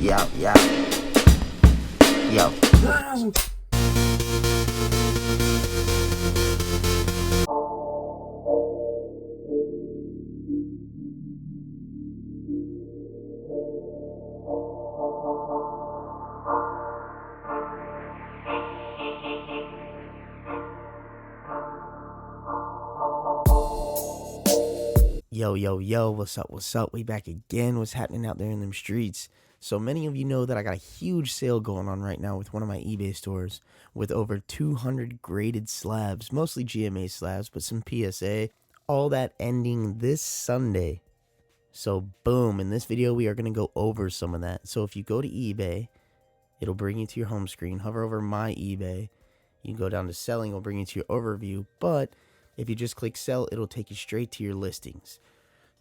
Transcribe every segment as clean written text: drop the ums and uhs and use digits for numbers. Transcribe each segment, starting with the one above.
Yo. Yo, what's up? We back again. What's happening out there in them streets? So many of you know that I got a huge sale going on right now with one of my eBay stores with over 200 graded slabs, mostly GMA slabs, but some PSA, all that ending this Sunday. So boom, in this video we are going to go over some of that. So if you go to eBay, it'll bring you to your home screen. Hover over my eBay. You can go down to selling, it'll bring you to your overview, but if you just click sell, it'll take you straight to your listings.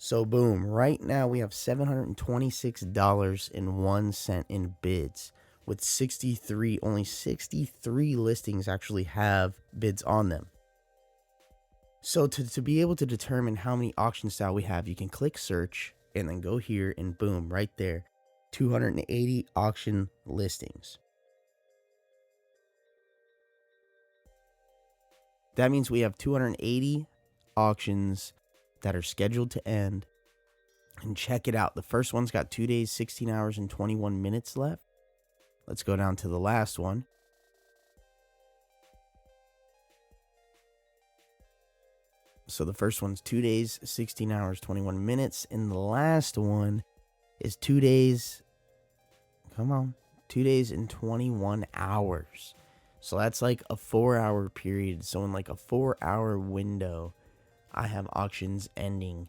So boom, right now we have $726.01 in bids with only 63 listings actually have bids on them. So to be able to determine how many auction style we have, you can click search and then go here and boom, right there, 280 auction listings. That means we have 280 auctions that are scheduled to end. And check it out. The first one's got 2 days, 16 hours, and 21 minutes left. Let's go down to the last one. So the first one's 2 days, 16 hours, 21 minutes. And the last one is 2 days. Come on. 2 days and 21 hours. So that's like a 4-hour period. So in like a 4-hour window, I have auctions ending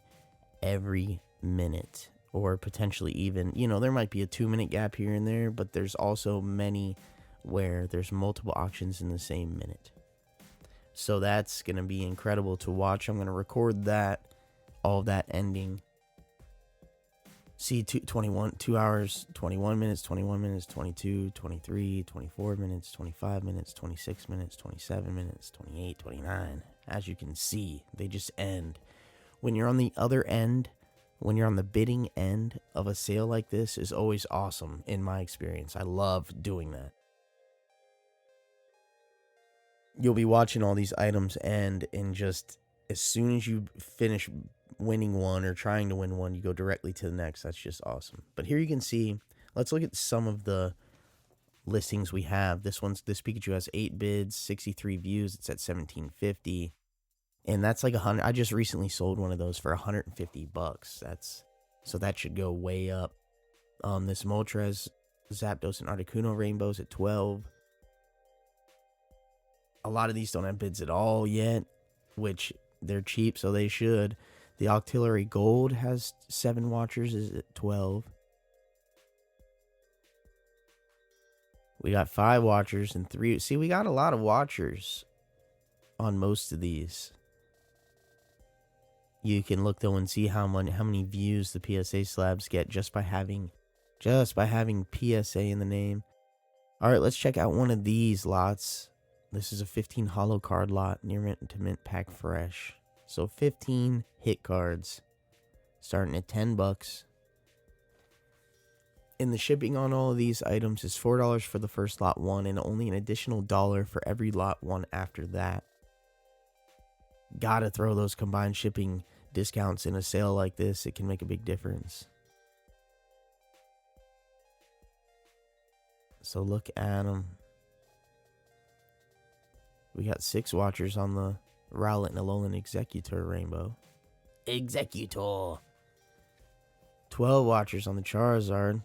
every minute, or potentially even, there might be a 2-minute gap here and there, but there's also many where there's multiple auctions in the same minute. So that's going to be incredible to watch. I'm going to record that, all that ending. See, 2 hours, 21 minutes, 21 minutes, 22, 23, 24 minutes, 25 minutes, 26 minutes, 27 minutes, 28, 29. As you can see, they just end. When you're on the other end, when you're on the bidding end of a sale like this, is always awesome in my experience. I love doing that. You'll be watching all these items end, and just as soon as you finish winning one or trying to win one, you go directly to the next. That's just awesome. But here you can see, let's look at some of the listings we have. This Pikachu has 8 bids, 63 views. It's at $17.50, and that's like 100. I just recently sold one of those for $150. So that should go way up. This Moltres, Zapdos, and Articuno rainbows at 12. A lot of these don't have bids at all yet, which they're cheap, so they should. The Octillery Gold has 7 watchers, is at 12. We got 5 watchers and 3. See, we got a lot of watchers on most of these. You can look though and see how many views the PSA slabs get just by having PSA in the name. All right, let's check out one of these lots. This is a 15 hollow card lot, near mint to mint pack fresh. So 15 hit cards, starting at $10. And the shipping on all of these items is $4 for the first lot 1, and only an additional $1 for every lot 1 after that. Gotta throw those combined shipping discounts in a sale like this. It can make a big difference. So look at them. We got 6 watchers on the Rowlet and Alolan Executor rainbow. Executor. 12 watchers on the Charizard.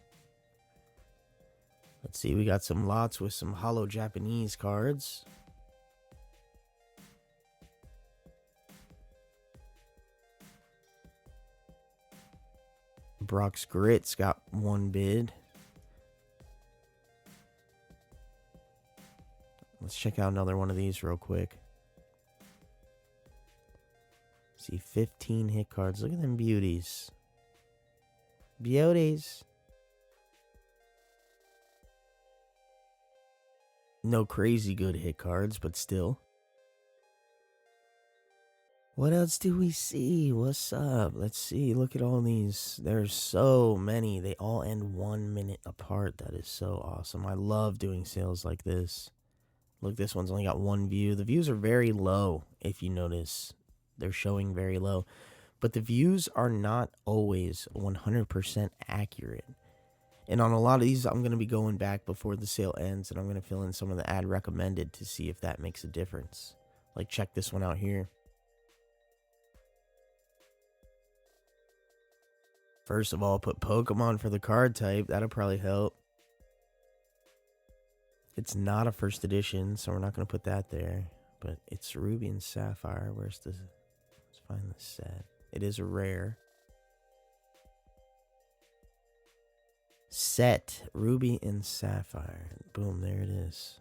Let's see, we got some lots with some hollow Japanese cards. Brock's Grit's got 1 bid. Let's check out another one of these real quick. See, 15 hit cards. Look at them beauties. Beauties. No crazy good hit cards, but still. What else do we see? What's up? Let's see. Look at all these. There's so many. They all end 1 minute apart. That is so awesome. I love doing sales like this. Look, this one's only got one view. The views are very low, if you notice. They're showing very low. But the views are not always 100% accurate. And on a lot of these, I'm going to be going back before the sale ends, and I'm going to fill in some of the ad recommended to see if that makes a difference. Like, check this one out here. First of all, put Pokemon for the card type. That'll probably help. It's not a first edition, so we're not going to put that there. But it's Ruby and Sapphire. Where's the... Let's find the set. It is a rare. Set. Ruby and Sapphire. Boom, there it is.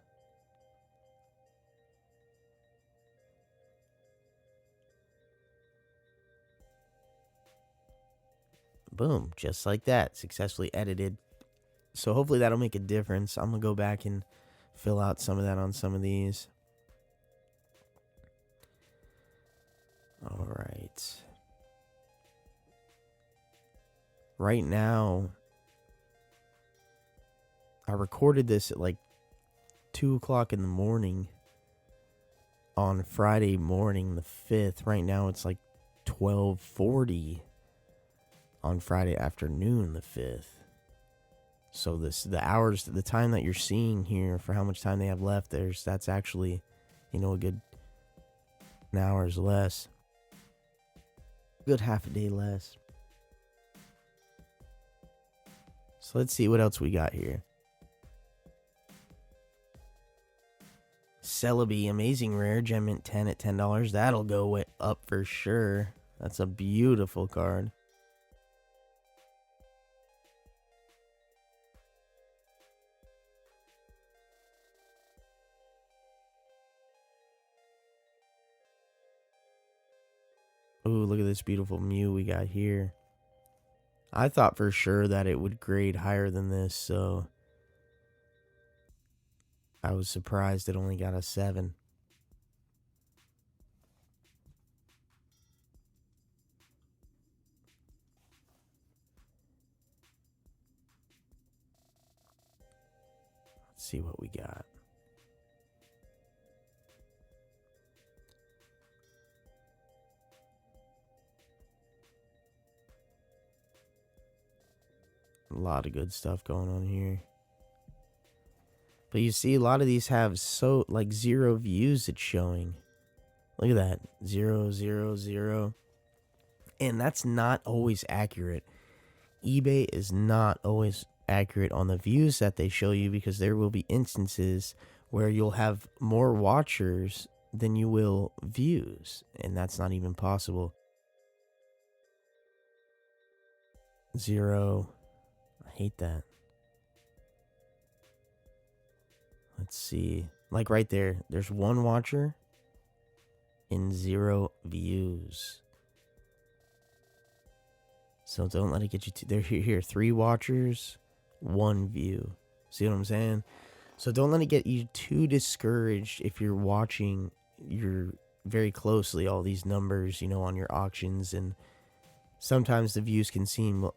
Boom, just like that. Successfully edited. So hopefully that'll make a difference. I'm going to go back and fill out some of that on some of these. All right. Right now, I recorded this at like 2 o'clock in the morning on Friday morning, the 5th. Right now it's like 12:40 on Friday afternoon, the 5th. So the hours, the time that you're seeing here for how much time they have left, that's actually, you know, a good an hour's less. Good half a day less. So let's see what else we got here. Celebi, amazing rare, gem mint 10 at $10. That'll go up for sure. That's a beautiful card. Ooh, look at this beautiful Mew we got here. I thought for sure that it would grade higher than this, so I was surprised it only got a 7. Let's see what we got. A lot of good stuff going on here. But you see, a lot of these have like 0 views it's showing. Look at that. 0, 0, 0. And that's not always accurate. eBay is not always accurate on the views that they show you, because there will be instances where you'll have more watchers than you will views. And that's not even possible. 0. I hate that. Let's see. Like right there, there's 1 watcher and 0 views. So don't let it get you to there. Here, 3 watchers, 1 view. See what I'm saying? So don't let it get you too discouraged if you're watching very closely all these numbers, you know, on your auctions. And sometimes the views can seem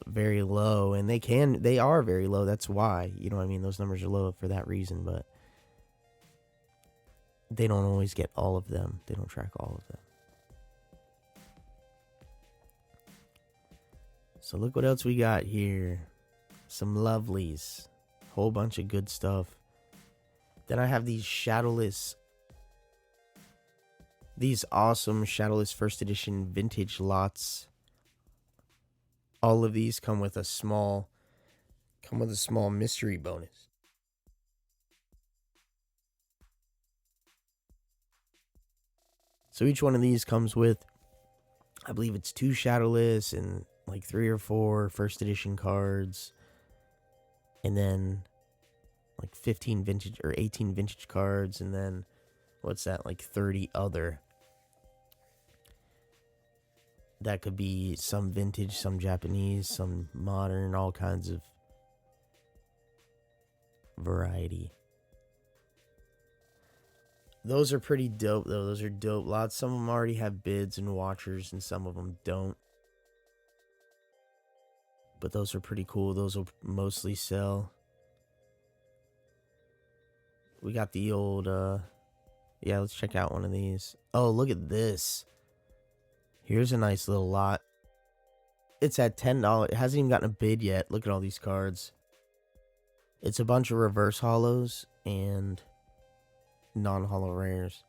very low, and they are very low. That's why, you know what I mean? Those numbers are low for that reason, but they don't always get all of them. They don't track all of them. So look what else we got here. Some lovelies. Whole bunch of good stuff. Then I have these shadowless. These awesome shadowless first edition vintage lots. All of these come with a small mystery bonus. So each one of these comes with, I believe it's 2 shadowless and like 3 or 4 first edition cards, and then like 15 vintage or 18 vintage cards, and then what's that, like 30 other. That could be some vintage, some Japanese, some modern, all kinds of variety. Those are pretty dope, though. Those are dope. Lots. Some of them already have bids and watchers, and some of them don't. But those are pretty cool. Those will mostly sell. We got the old, yeah, let's check out one of these. Oh, look at this. Here's a nice little lot. It's at $10. It hasn't even gotten a bid yet. Look at all these cards. It's a bunch of reverse hollows and non-hollow rares.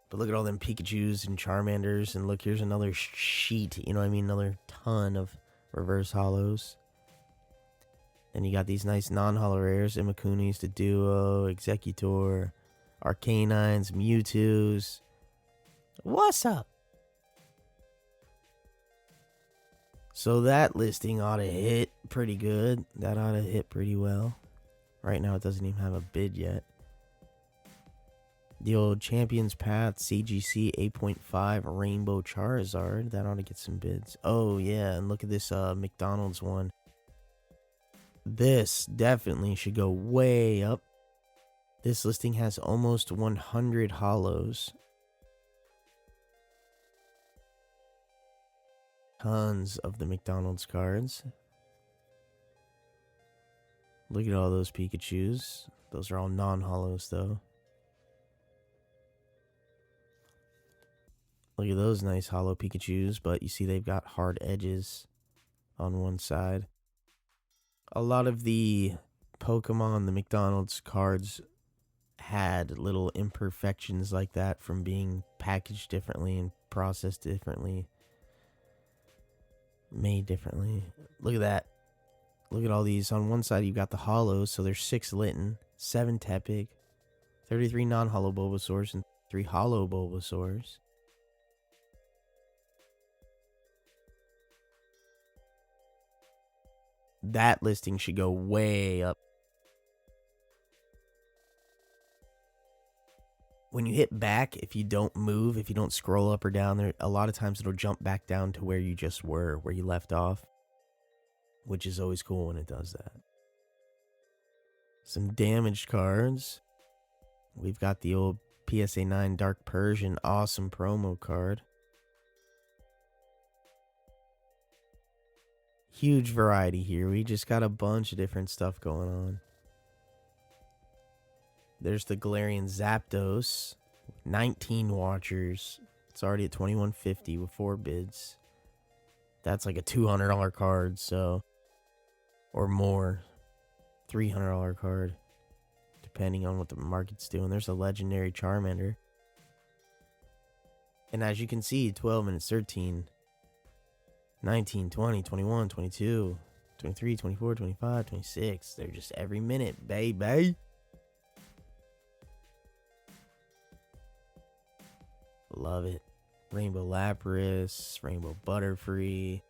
But look at all them Pikachus and Charmanders. And look, here's another sheet. You know what I mean? Another ton of reverse hollows. And you got these nice non-hollow rares. Imakunis, the Duo, Executor, Arcanines, Mewtwo's. What's up? So that listing ought to hit pretty good. That ought to hit pretty well. Right now it doesn't even have a bid yet. The old Champions Path CGC 8.5 Rainbow Charizard. That ought to get some bids. Oh yeah, and look at this McDonald's one. This definitely should go way up. This listing has almost 100 hollows. Tons of the McDonald's cards. Look at all those Pikachus. Those are all non-hollows though. Look at those nice hollow Pikachus, but you see they've got hard edges on one side. A lot of the Pokemon, the McDonald's cards, had little imperfections like that from being packaged differently and processed differently. Made differently. Look at that. Look at all these. On one side, you've got the hollows, so there's 6 Litten, 7 Tepig, 33 non-hollow Bulbasaurs, and 3 hollow Bulbasaurs. That listing should go way up. When you hit back, if you don't move, if you don't scroll up or down there, a lot of times it'll jump back down to where you just were, where you left off. Which is always cool when it does that. Some damaged cards. We've got the old PSA 9 Dark Persian, awesome promo card. Huge variety here. We just got a bunch of different stuff going on. There's the Galarian Zapdos. 19 watchers. It's already at $21.50 with 4 bids. That's like a $200 card, so... or more. $300 card. Depending on what the market's doing. There's a legendary Charmander. And as you can see, 12 minutes 13... 19, 20, 21, 22, 23, 24, 25, 26. They're just every minute, baby. Love it. Rainbow Lapras, Rainbow Butterfree.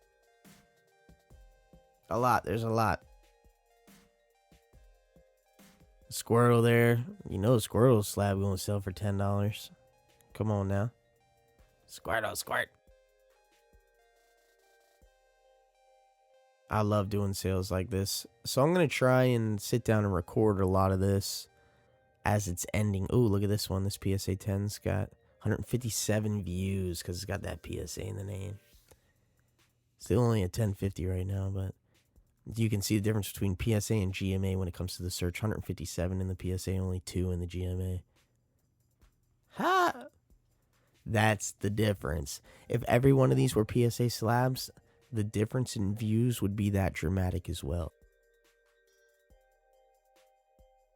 A lot. There's a lot. Squirtle there. You know Squirtle slab going to sell for $10. Come on now. Squirtle, squirt. I love doing sales like this. So I'm going to try and sit down and record a lot of this as it's ending. Ooh, look at this one. This PSA 10's got 157 views because it's got that PSA in the name. Still only at 1050 right now, but you can see the difference between PSA and GMA when it comes to the search. 157 in the PSA, only 2 in the GMA. Ha! That's the difference. If every one of these were PSA slabs, the difference in views would be that dramatic as well.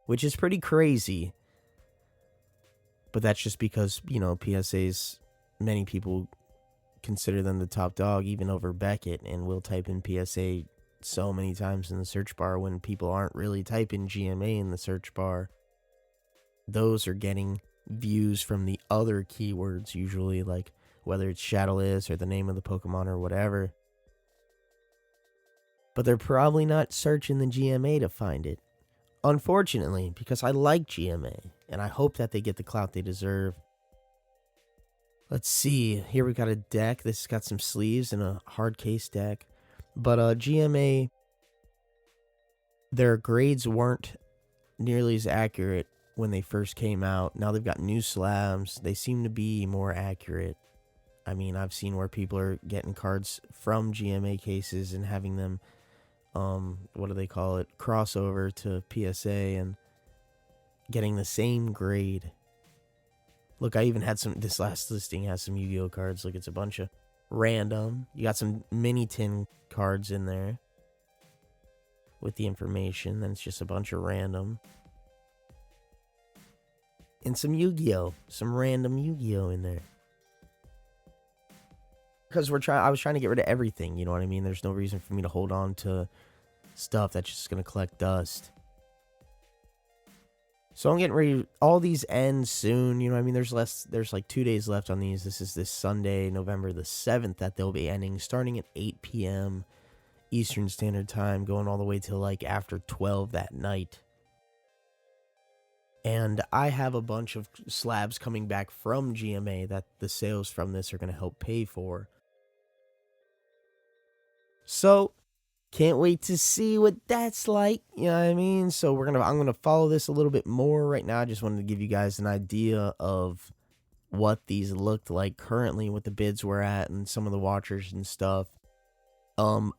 Which is pretty crazy. But that's just because, you know, PSAs, many people consider them the top dog, even over Beckett, and will type in PSA so many times in the search bar when people aren't really typing GMA in the search bar. Those are getting views from the other keywords, usually, like whether it's Shadowless or the name of the Pokemon or whatever. But they're probably not searching the GMA to find it. Unfortunately, because I like GMA, and I hope that they get the clout they deserve. Let's see. Here we got a deck. This has got some sleeves and a hard case deck. But GMA, their grades weren't nearly as accurate when they first came out. Now they've got new slabs. They seem to be more accurate. I mean, I've seen where people are getting cards from GMA cases and having them, what do they call it, crossover to PSA and getting the same grade. Look, I even had some, this last listing has some Yu-Gi-Oh cards. Look, it's a bunch of random. You got some mini tin cards in there with the information. Then it's just a bunch of random. And some Yu-Gi-Oh, some random Yu-Gi-Oh in there. Because I was trying to get rid of everything, you know what I mean? There's no reason for me to hold on to stuff that's just going to collect dust. So I'm getting ready. All these end soon, you know what I mean? There's like 2 days left on these. This is this Sunday, November the 7th, that they'll be ending, starting at 8 p.m. Eastern Standard Time, going all the way till like after 12 that night. And I have a bunch of slabs coming back from GMA that the sales from this are going to help pay for. So, can't wait to see what that's like, you know what I mean? So I'm gonna follow this a little bit more right now. I just wanted to give you guys an idea of what these looked like currently, what the bids were at, and some of the watchers and stuff.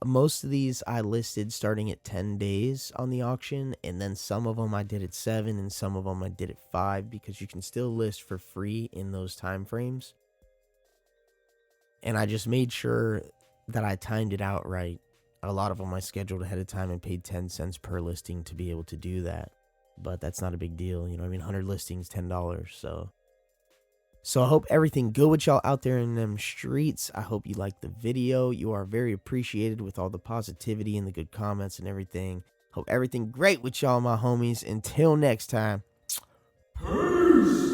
Most of these I listed starting at 10 days on the auction, and then some of them I did at 7, and some of them I did at 5, because you can still list for free in those time frames. And I just made sure that I timed it out right. A lot of them I scheduled ahead of time and paid 10 cents per listing to be able to do that. But that's not a big deal, you know what I mean? 100 listings, $10, So I hope everything good with y'all out there in them streets. I hope you liked the video. You are very appreciated with all the positivity and the good comments and everything. Hope everything great with y'all, my homies. Until next time. Peace.